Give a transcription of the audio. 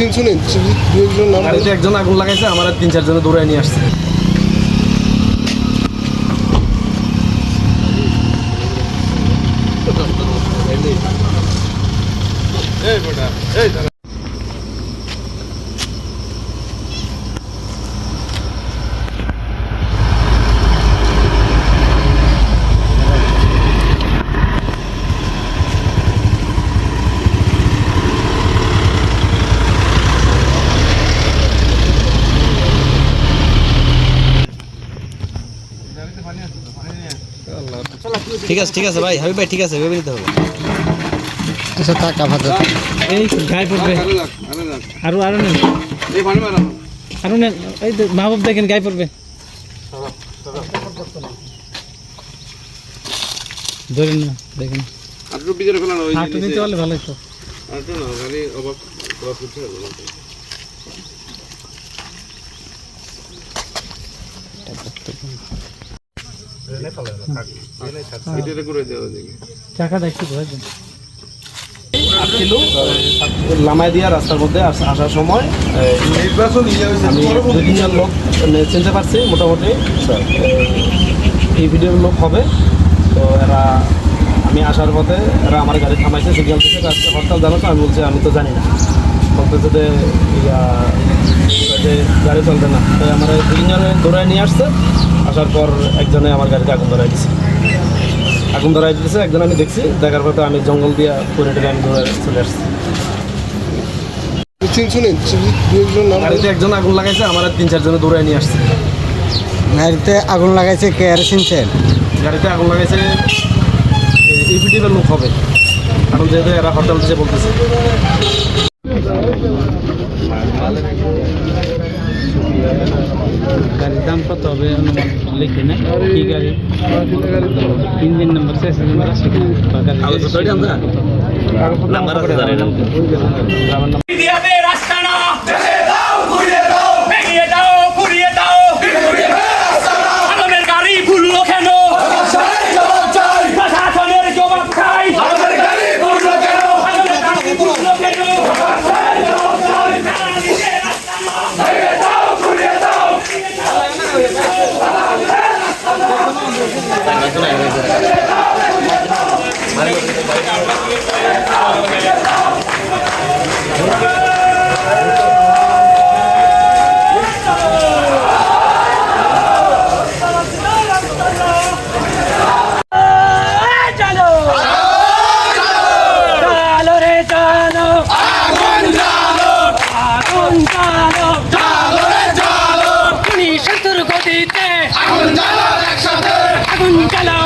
চিনছুন দুজন নাম গাড়িতে একজন আগুন লাগাইছে, আমার 3-4 জনে দৌড়ায় নিয়ে আসছে। ঠিক আছে ভাই, হাবিব ভাই ঠিক আছে, ভেবে নিতে হবে। আচ্ছা টাকা ভাত এই গায়ে পড়বে, আরো নেন, আরো নেন, এই তো মাহবুব দেখেন গায়ে পড়বে, ধরেন না দেখেন হাঁটু নিতে পারলে ভালো হতো। টাকাটা একটু ধরেন। আসছিল লামাই দিয়া রাস্তার মধ্যে আসার সময় আমি 2-3 লোক চিনতে পারছি মোটামুটি, এই ভিডিওর লোক হবে। তো এরা আমি আসার পথে এরা আমার গাড়ি থামাইছে, সিগন্যাল দিচ্ছে আজকে হরতাল জানো তো। আমি বলছি আমি তো জানি না, বলতেছে যে গাড়ি চলবে না। তো আমার 2-3 জনে দৌড়ায় নিয়ে আসছে, আসার পর একজনে আমার গাড়িতে আগুন ধরাই দিচ্ছে। আগুন ধরাই দিতেছে একজন, আমি দেখছি, দেখার পর আমি জঙ্গল দিয়ে পরে আমি দৌড়ে চলে আসছি। চিনছুন দুজন নাম গাড়িতে একজন আগুন লাগাইছে, আমার 3-4 জনে দৌড়ায় নিয়ে আসছে। গাড়িতে আগুন লাগাইছে কে আর চিনছেন? গাড়িতে আগুন লাগাইছে ইপিটিভের লোক হবে, কারণ যেহেতু এরা হরতাল দিচ্ছে বলতেছে। গাড়ির দাম কত হবে লিখে না, কি গাড়ি, ইঞ্জিন নাম্বার, সেশন নাম্বার আছে কিনা, বা গাড়ির আগুন জ্বালা